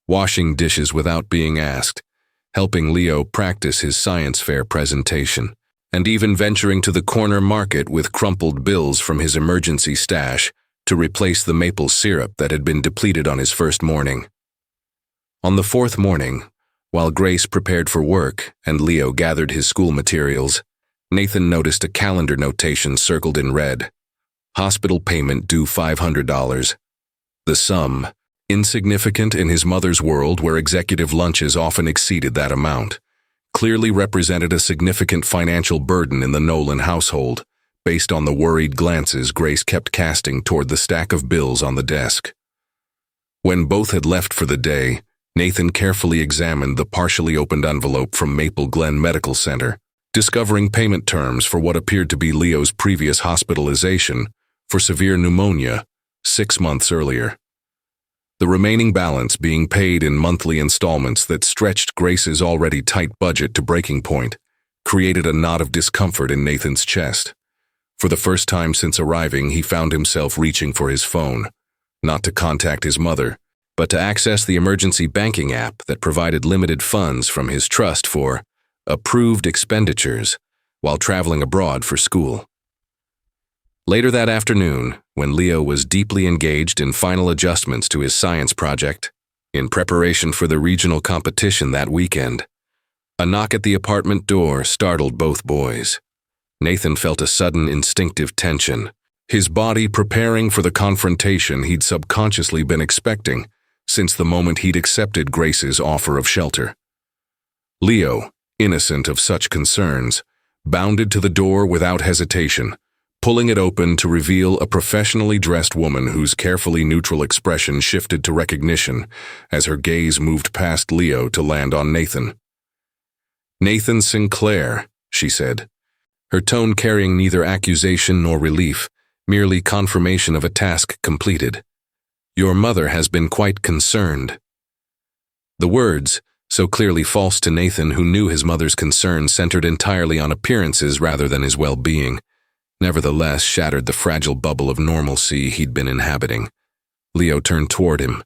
washing dishes without being asked, helping Leo practice his science fair presentation, and even venturing to the corner market with crumpled bills from his emergency stash to replace the maple syrup that had been depleted on his first morning. On the 4th morning, while Grace prepared for work and Leo gathered his school materials, Nathan noticed a calendar notation circled in red. Hospital payment due $500. The sum, insignificant in his mother's world where executive lunches often exceeded that amount, clearly represented a significant financial burden in the Nolan household, based on the worried glances Grace kept casting toward the stack of bills on the desk. When both had left for the day, Nathan carefully examined the partially opened envelope from Maple Glen Medical Center, discovering payment terms for what appeared to be Leo's previous hospitalization for severe pneumonia 6 months earlier. The remaining balance being paid in monthly installments that stretched Grace's already tight budget to breaking point, created a knot of discomfort in Nathan's chest. For the first time since arriving, he found himself reaching for his phone, not to contact his mother, but to access the emergency banking app that provided limited funds from his trust for approved expenditures while traveling abroad for school. Later that afternoon, when Leo was deeply engaged in final adjustments to his science project, in preparation for the regional competition that weekend, a knock at the apartment door startled both boys. Nathan felt a sudden instinctive tension, his body preparing for the confrontation he'd subconsciously been expecting since the moment he'd accepted Grace's offer of shelter. Leo, innocent of such concerns, bounded to the door without hesitation, pulling it open to reveal a professionally dressed woman whose carefully neutral expression shifted to recognition as her gaze moved past Leo to land on Nathan. "Nathan Sinclair," she said, her tone carrying neither accusation nor relief, merely confirmation of a task completed. "Your mother has been quite concerned." The words, so clearly false to Nathan, who knew his mother's concern centered entirely on appearances rather than his well-being, nevertheless shattered the fragile bubble of normalcy he'd been inhabiting. Leo turned toward him,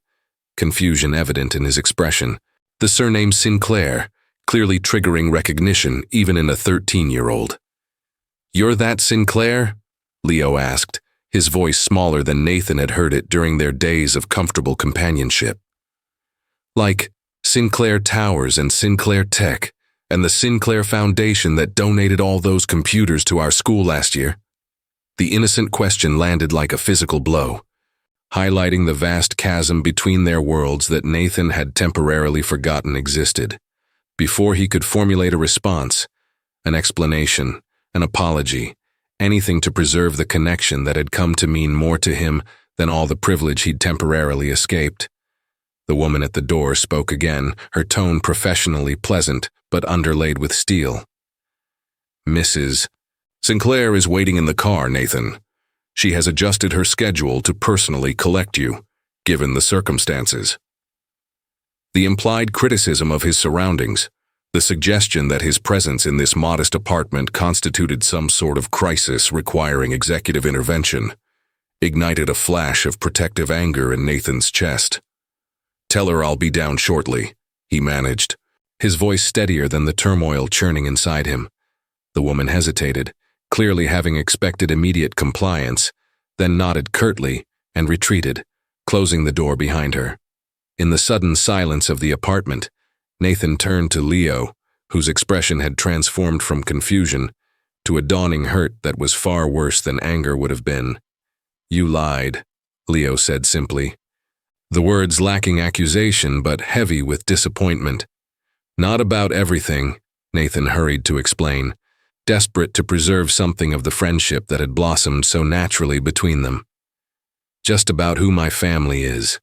confusion evident in his expression, the surname Sinclair clearly triggering recognition even in a 13-year-old. "You're that Sinclair?" Leo asked, his voice smaller than Nathan had heard it during their days of comfortable companionship. "Like Sinclair Towers and Sinclair Tech, and the Sinclair Foundation that donated all those computers to our school last year?" The innocent question landed like a physical blow, highlighting the vast chasm between their worlds that Nathan had temporarily forgotten existed. Before he could formulate a response, an explanation, an apology, anything to preserve the connection that had come to mean more to him than all the privilege he'd temporarily escaped, the woman at the door spoke again, her tone professionally pleasant but underlaid with steel. "Mrs. Sinclair is waiting in the car, Nathan. She has adjusted her schedule to personally collect you, given the circumstances." The implied criticism of his surroundings, the suggestion that his presence in this modest apartment constituted some sort of crisis requiring executive intervention, ignited a flash of protective anger in Nathan's chest. "Tell her I'll be down shortly," he managed, his voice steadier than the turmoil churning inside him. The woman hesitated, clearly having expected immediate compliance, then nodded curtly and retreated, closing the door behind her. In the sudden silence of the apartment, Nathan turned to Leo, whose expression had transformed from confusion to a dawning hurt that was far worse than anger would have been. "You lied," Leo said simply. the words lacking accusation but heavy with disappointment. Not about everything, Nathan hurried to explain, desperate to preserve something of the friendship that had blossomed so naturally between them. Just about who my family is.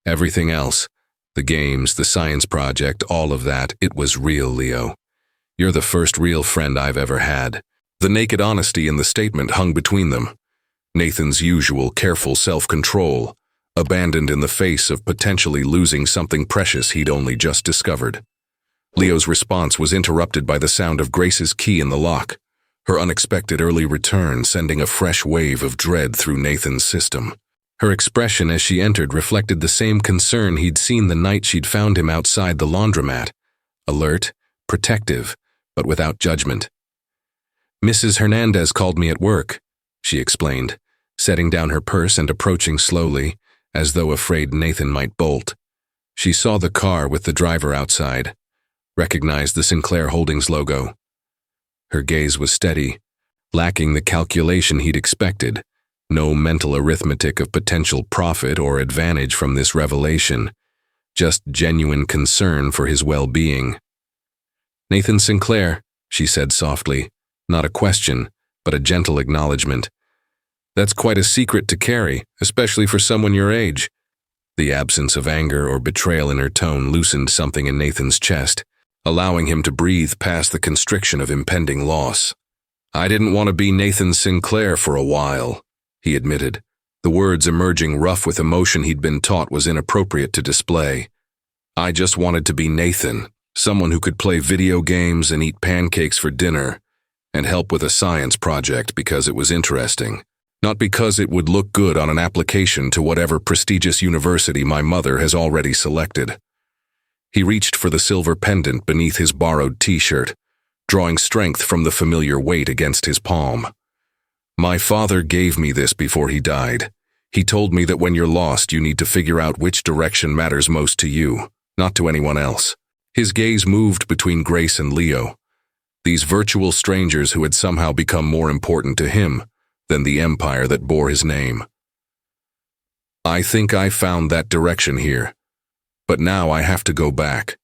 Everything else, the games, the science project, all of that, it was real, Leo. You're the first real friend I've ever had. The naked honesty in the statement hung between them. Nathan's usual careful self-control, abandoned in the face of potentially losing something precious he'd only just discovered. Leo's response was interrupted by the sound of Grace's key in the lock, her unexpected early return sending a fresh wave of dread through Nathan's system. Her expression as she entered reflected the same concern he'd seen the night she'd found him outside the laundromat, alert, protective, but without judgment. "Mrs. Hernandez called me at work," she explained, setting down her purse and approaching slowly, as though afraid Nathan might bolt. She saw the car with the driver outside, recognized the Sinclair Holdings logo. Her gaze was steady, lacking the calculation he'd expected, no mental arithmetic of potential profit or advantage from this revelation, just genuine concern for his well-being. "Nathan Sinclair," she said softly, not a question, but a gentle acknowledgement. "That's quite a secret to carry, especially for someone your age." The absence of anger or betrayal in her tone loosened something in Nathan's chest, allowing him to breathe past the constriction of impending loss. "I didn't want to be Nathan Sinclair for a while," he admitted, the words emerging rough with emotion he'd been taught was inappropriate to display. "I just wanted to be Nathan, someone who could play video games and eat pancakes for dinner, and help with a science project because it was interesting, not because it would look good on an application to whatever prestigious university my mother has already selected." He reached for the silver pendant beneath his borrowed t-shirt, drawing strength from the familiar weight against his palm. "My father gave me this before he died. He told me that when you're lost, you need to figure out which direction matters most to you, not to anyone else." His gaze moved between Grace and Leo, these virtual strangers who had somehow become more important to him than the empire that bore his name. "I think I found that direction here, but now I have to go back."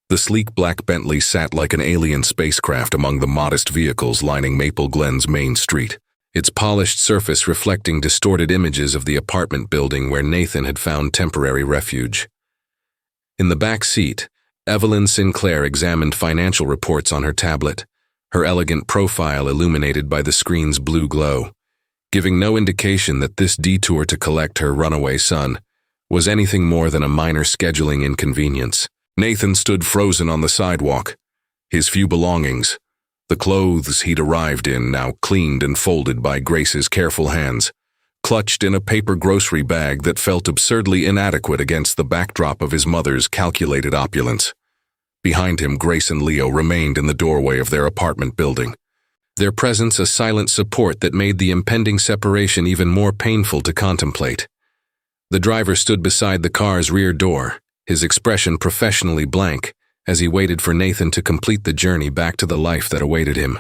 The sleek black Bentley sat like an alien spacecraft among the modest vehicles lining Maple Glen's main street, its polished surface reflecting distorted images of the apartment building where Nathan had found temporary refuge. In the back seat, Evelyn Sinclair examined financial reports on her tablet, her elegant profile illuminated by the screen's blue glow, giving no indication that this detour to collect her runaway son was anything more than a minor scheduling inconvenience. Nathan stood frozen on the sidewalk, his few belongings, the clothes he'd arrived in now cleaned and folded by Grace's careful hands, clutched in a paper grocery bag that felt absurdly inadequate against the backdrop of his mother's calculated opulence. Behind him, Grace and Leo remained in the doorway of their apartment building, their presence a silent support that made the impending separation even more painful to contemplate. The driver stood beside the car's rear door, his expression professionally blank, as he waited for Nathan to complete the journey back to the life that awaited him.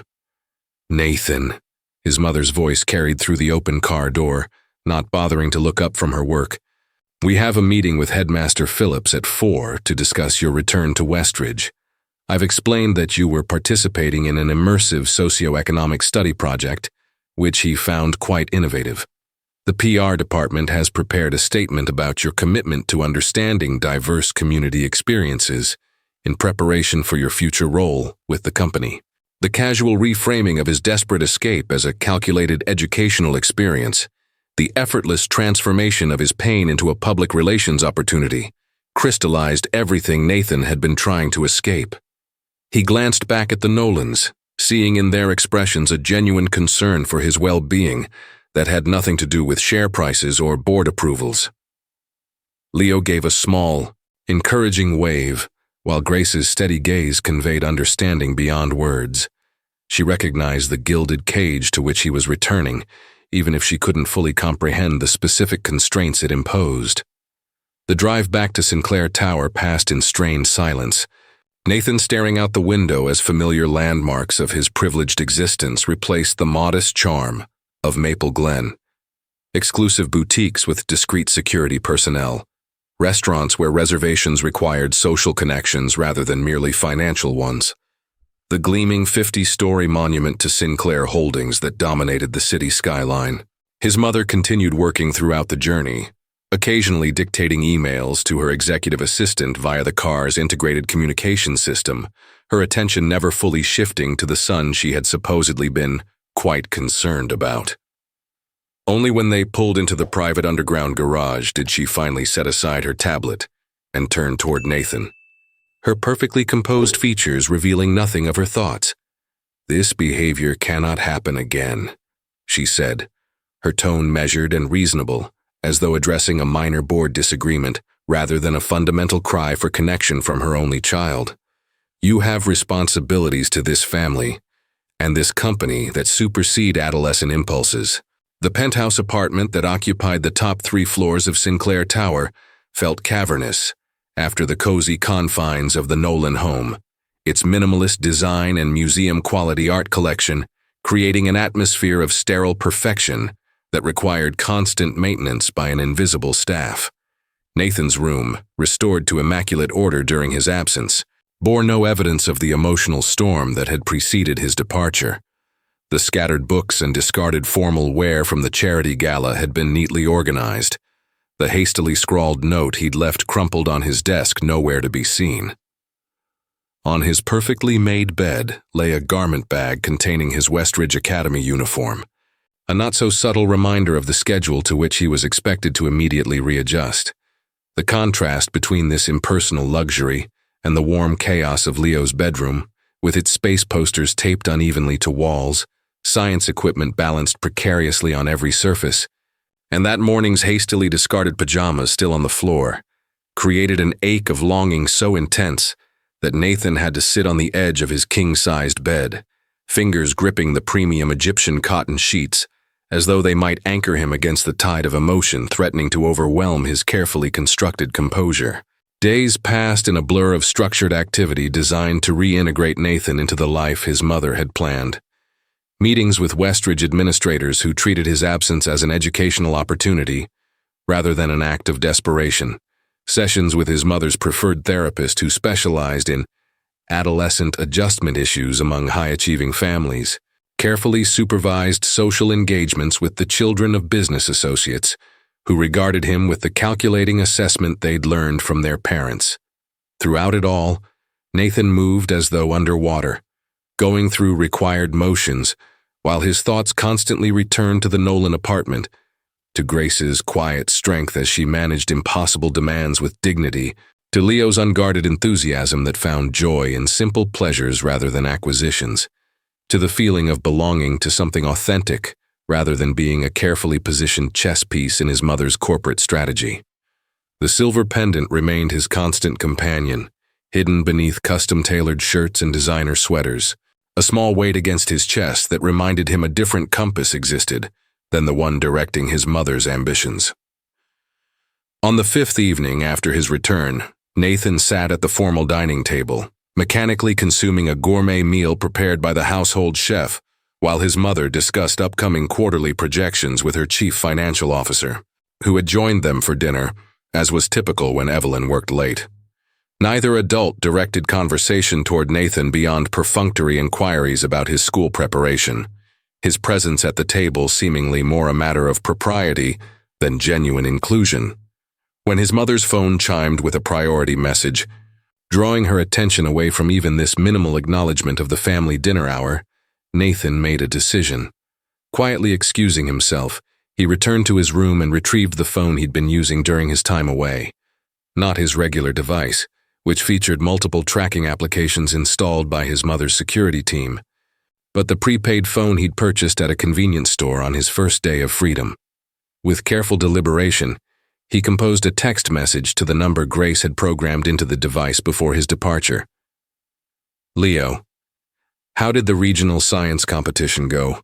"Nathan," his mother's voice carried through the open car door, not bothering to look up from her work. "We have a meeting with Headmaster Phillips at 4 to discuss your return to Westridge. I've explained that you were participating in an immersive socioeconomic study project, which he found quite innovative. The PR department has prepared a statement about your commitment to understanding diverse community experiences in preparation for your future role with the company." The casual reframing of his desperate escape as a calculated educational experience, the effortless transformation of his pain into a public relations opportunity, crystallized everything Nathan had been trying to escape. He glanced back at the Nolans, seeing in their expressions a genuine concern for his well-being that had nothing to do with share prices or board approvals. Leo gave a small, encouraging wave, while Grace's steady gaze conveyed understanding beyond words. She recognized the gilded cage to which he was returning, even if she couldn't fully comprehend the specific constraints it imposed. The drive back to Sinclair Tower passed in strained silence, Nathan staring out the window as familiar landmarks of his privileged existence replaced the modest charm of Maple Glen. exclusive boutiques with discreet security personnel, restaurants where reservations required social connections rather than merely financial ones, the gleaming 50-story monument to Sinclair Holdings that dominated the city skyline. His mother continued working throughout the journey, occasionally dictating emails to her executive assistant via the car's integrated communication system, her attention never fully shifting to the son she had supposedly been quite concerned about. Only when they pulled into the private underground garage did she finally set aside her tablet and turn toward Nathan, her perfectly composed features revealing nothing of her thoughts. "This behavior cannot happen again," she said, her tone measured and reasonable, as though addressing a minor board disagreement rather than a fundamental cry for connection from her only child. "You have responsibilities to this family and this company that supersede adolescent impulses." The penthouse apartment that occupied the top 3 floors of Sinclair Tower felt cavernous after the cozy confines of the Nolan home, its minimalist design and museum-quality art collection creating an atmosphere of sterile perfection that required constant maintenance by an invisible staff. Nathan's room, restored to immaculate order during his absence, bore no evidence of the emotional storm that had preceded his departure. The scattered books and discarded formal wear from the charity gala had been neatly organized, the hastily scrawled note he'd left crumpled on his desk nowhere to be seen. On his perfectly made bed lay a garment bag containing his Westridge Academy uniform, a not-so-subtle reminder of the schedule to which he was expected to immediately readjust. The contrast between this impersonal luxury and the warm chaos of Leo's bedroom, with its space posters taped unevenly to walls, science equipment balanced precariously on every surface, and that morning's hastily discarded pajamas still on the floor, created an ache of longing so intense that Nathan had to sit on the edge of his king-sized bed, fingers gripping the premium Egyptian cotton sheets, as though they might anchor him against the tide of emotion threatening to overwhelm his carefully constructed composure. Days passed in a blur of structured activity designed to reintegrate Nathan into the life his mother had planned. Meetings with Westridge administrators who treated his absence as an educational opportunity, rather than an act of desperation. Sessions with his mother's preferred therapist who specialized in adolescent adjustment issues among high-achieving families. Carefully supervised social engagements with the children of business associates, who regarded him with the calculating assessment they'd learned from their parents. Throughout it all, Nathan moved as though underwater, going through required motions, while his thoughts constantly returned to the Nolan apartment, to Grace's quiet strength as she managed impossible demands with dignity, to Leo's unguarded enthusiasm that found joy in simple pleasures rather than acquisitions, to the feeling of belonging to something authentic rather than being a carefully positioned chess piece in his mother's corporate strategy. The silver pendant remained his constant companion, hidden beneath custom-tailored shirts and designer sweaters, a small weight against his chest that reminded him a different compass existed than the one directing his mother's ambitions. On the 5th evening after his return, Nathan sat at the formal dining table, mechanically consuming a gourmet meal prepared by the household chef, while his mother discussed upcoming quarterly projections with her chief financial officer, who had joined them for dinner, as was typical when Evelyn worked late. Neither adult directed conversation toward Nathan beyond perfunctory inquiries about his school preparation, his presence at the table seemingly more a matter of propriety than genuine inclusion. When his mother's phone chimed with a priority message, drawing her attention away from even this minimal acknowledgement of the family dinner hour, Nathan made a decision. Quietly excusing himself, he returned to his room and retrieved the phone he'd been using during his time away. Not his regular device, which featured multiple tracking applications installed by his mother's security team, but the prepaid phone he'd purchased at a convenience store on his first day of freedom. With careful deliberation, he composed a text message to the number Grace had programmed into the device before his departure. Leo, how did the regional science competition go?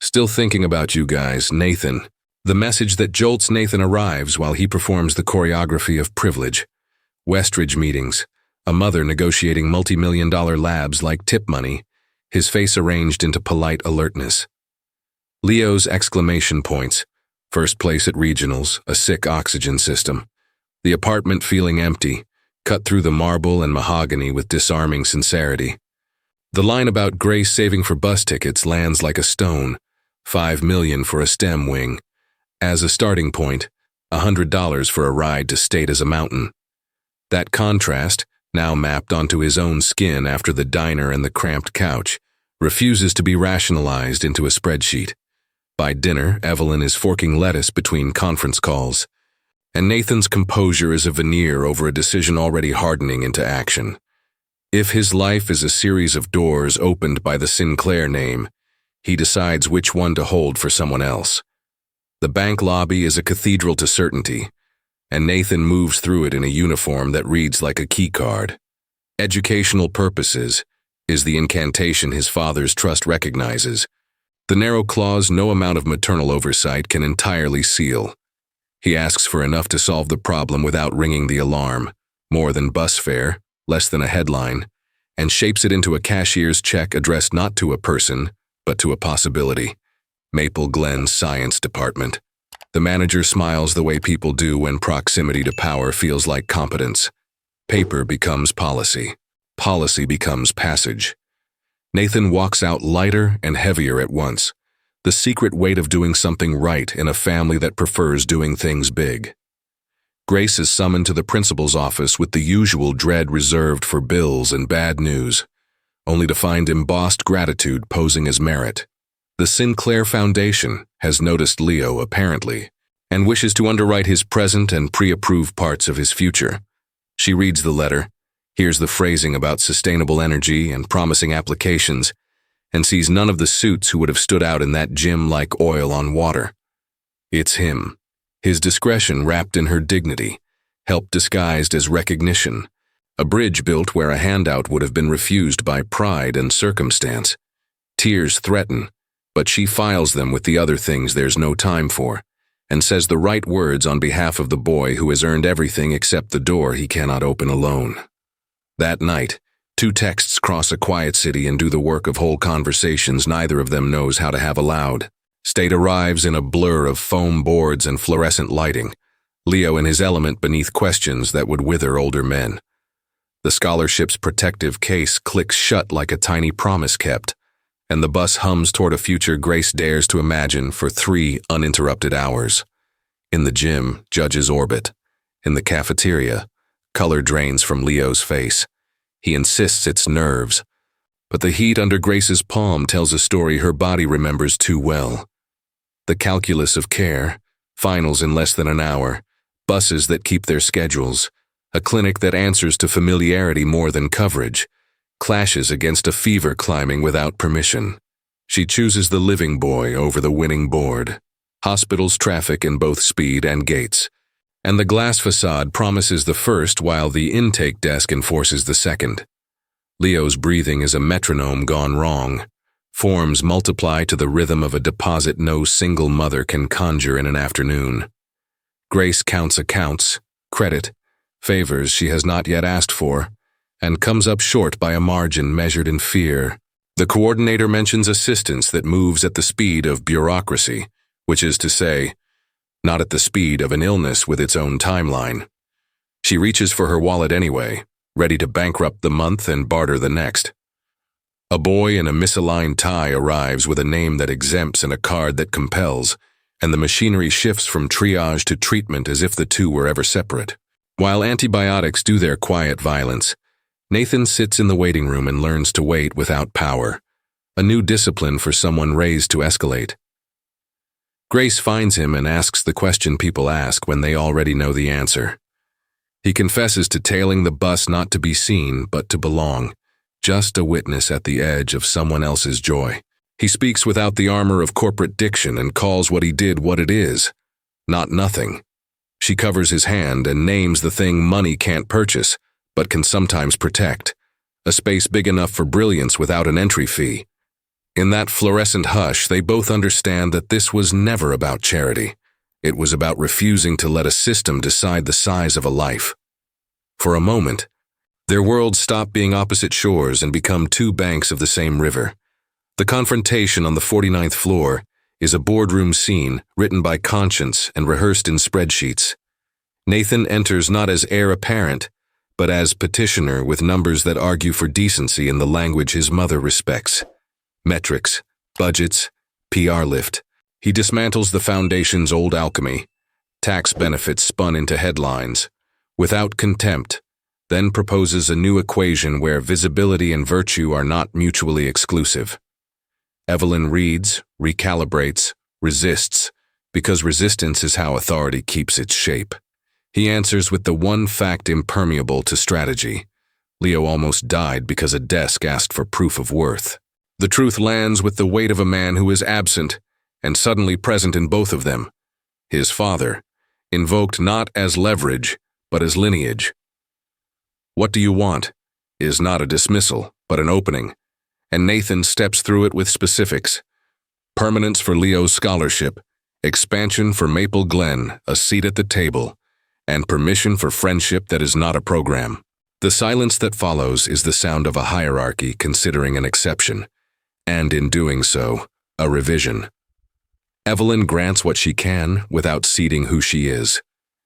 Still thinking about you guys, Nathan. The message that jolts Nathan arrives while he performs the choreography of privilege. Westridge meetings, a mother negotiating multi-million-dollar labs like tip money, his face arranged into polite alertness. Leo's exclamation points, First place at regionals, a sick oxygen system. The apartment feeling empty, cut through the marble and mahogany with disarming sincerity. The line about Grace saving for bus tickets lands like a stone. $5 million for a STEM wing. As a starting point, $100 for a ride to state as a mountain. That contrast, now mapped onto his own skin after the diner and the cramped couch, refuses to be rationalized into a spreadsheet. By dinner, Evelyn is forking lettuce between conference calls, and Nathan's composure is a veneer over a decision already hardening into action. If his life is a series of doors opened by the Sinclair name, he decides which one to hold for someone else. The bank lobby is a cathedral to certainty, and Nathan moves through it in a uniform that reads like a keycard. Educational purposes is the incantation his father's trust recognizes, the narrow clause no amount of maternal oversight can entirely seal. He asks for enough to solve the problem without ringing the alarm, more than bus fare, less than a headline, and shapes it into a cashier's check addressed not to a person, but to a possibility. Maple Glen's Science Department. The manager smiles the way people do when proximity to power feels like competence. Paper becomes policy. Policy becomes passage. Nathan walks out lighter and heavier at once, the secret weight of doing something right in a family that prefers doing things big. Grace is summoned to the principal's office with the usual dread reserved for bills and bad news, only to find embossed gratitude posing as merit. The Sinclair Foundation has noticed Leo, apparently, and wishes to underwrite his present and pre-approved parts of his future. She reads the letter, hears the phrasing about sustainable energy and promising applications, and sees none of the suits who would have stood out in that gym like oil on water. It's him, his discretion wrapped in her dignity, help disguised as recognition, a bridge built where a handout would have been refused by pride and circumstance. Tears threaten, but she files them with the other things there's no time for, and says the right words on behalf of the boy who has earned everything except the door he cannot open alone. That night, 2 texts cross a quiet city and do the work of whole conversations neither of them knows how to have aloud. State arrives in a blur of foam boards and fluorescent lighting, Leo in his element beneath questions that would wither older men. The scholarship's protective case clicks shut like a tiny promise kept, and the bus hums toward a future Grace dares to imagine for 3 uninterrupted hours. In the gym, judges orbit. In the cafeteria, color drains from Leo's face. He insists it's nerves, but the heat under Grace's palm tells a story her body remembers too well. The calculus of care, finals in less than an hour, buses that keep their schedules, a clinic that answers to familiarity more than coverage, clashes against a fever climbing without permission. She chooses the living boy over the winning board. Hospitals traffic in both speed and gates, and the glass facade promises the first while the intake desk enforces the second. Leo's breathing is a metronome gone wrong. Forms multiply to the rhythm of a deposit no single mother can conjure in an afternoon. Grace counts accounts, credit, favors she has not yet asked for, and comes up short by a margin measured in fear. The coordinator mentions assistance that moves at the speed of bureaucracy, which is to say, not at the speed of an illness with its own timeline. She reaches for her wallet anyway, ready to bankrupt the month and barter the next. A boy in a misaligned tie arrives with a name that exempts and a card that compels, and the machinery shifts from triage to treatment as if the two were ever separate. While antibiotics do their quiet violence, Nathan sits in the waiting room and learns to wait without power, a new discipline for someone raised to escalate. Grace finds him and asks the question people ask when they already know the answer. He confesses to tailing the bus not to be seen, but to belong, just a witness at the edge of someone else's joy. He speaks without the armor of corporate diction and calls what he did what it is, not nothing. She covers his hand and names the thing money can't purchase, but can sometimes protect, a space big enough for brilliance without an entry fee. In that fluorescent hush, they both understand that this was never about charity. It was about refusing to let a system decide the size of a life. For a moment, their worlds stop being opposite shores and become 2 banks of the same river. The confrontation on the 49th floor is a boardroom scene written by conscience and rehearsed in spreadsheets. Nathan enters not as heir apparent, but as petitioner with numbers that argue for decency in the language his mother respects. Metrics, budgets, PR lift. He dismantles the foundation's old alchemy, tax benefits spun into headlines, without contempt, then proposes a new equation where visibility and virtue are not mutually exclusive. Evelyn reads, recalibrates, resists, because resistance is how authority keeps its shape. He answers with the one fact impermeable to strategy. Leo almost died because a desk asked for proof of worth. The truth lands with the weight of a man who is absent and suddenly present in both of them. His father, invoked not as leverage, but as lineage. What do you want is not a dismissal, but an opening, and Nathan steps through it with specifics. Permanence for Leo's scholarship, expansion for Maple Glen, a seat at the table, and permission for friendship that is not a program. The silence that follows is the sound of a hierarchy considering an exception, and in doing so, a revision. Evelyn grants what she can without ceding who she is,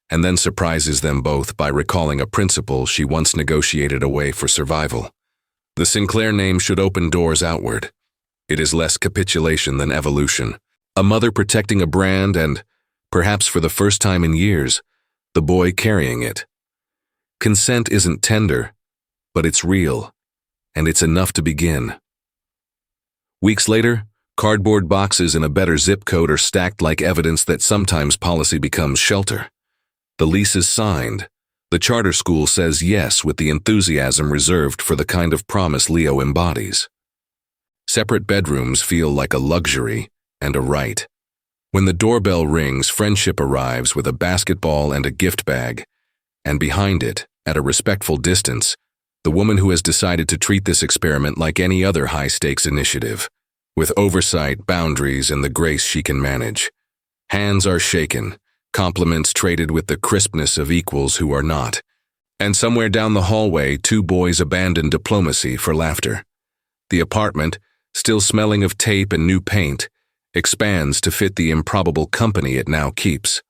and then surprises them both by recalling a principle she once negotiated away for survival. The Sinclair name should open doors outward. It is less capitulation than evolution. A mother protecting a brand and, perhaps for the first time in years, the boy carrying it. Consent isn't tender, but it's real, and it's enough to begin. Weeks later, cardboard boxes in a better zip code are stacked like evidence that sometimes policy becomes shelter. The lease is signed. The charter school says yes with the enthusiasm reserved for the kind of promise Leo embodies. Separate bedrooms feel like a luxury and a right. When the doorbell rings, friendship arrives with a basketball and a gift bag, and behind it, at a respectful distance, the woman who has decided to treat this experiment like any other high-stakes initiative, with oversight, boundaries, and the grace she can manage. Hands are shaken, compliments traded with the crispness of equals who are not, and somewhere down the hallway, two boys abandon diplomacy for laughter. The apartment, still smelling of tape and new paint, expands to fit the improbable company it now keeps.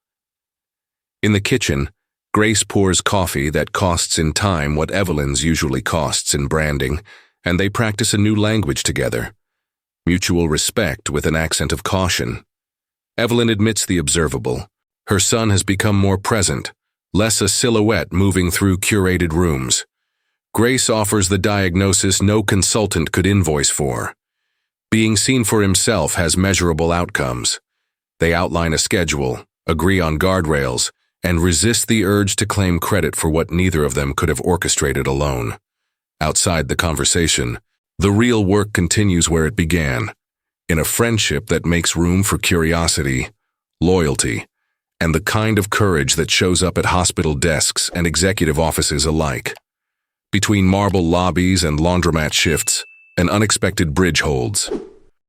In the kitchen, Grace pours coffee that costs in time what Evelyn's usually costs in branding, and they practice a new language together. Mutual respect with an accent of caution. Evelyn admits the observable. Her son has become more present, less a silhouette moving through curated rooms. Grace offers the diagnosis no consultant could invoice for. Being seen for himself has measurable outcomes. They outline a schedule, agree on guardrails, and resist the urge to claim credit for what neither of them could have orchestrated alone. Outside the conversation, the real work continues where it began, in a friendship that makes room for curiosity, loyalty, and the kind of courage that shows up at hospital desks and executive offices alike. Between marble lobbies and laundromat shifts, an unexpected bridge holds.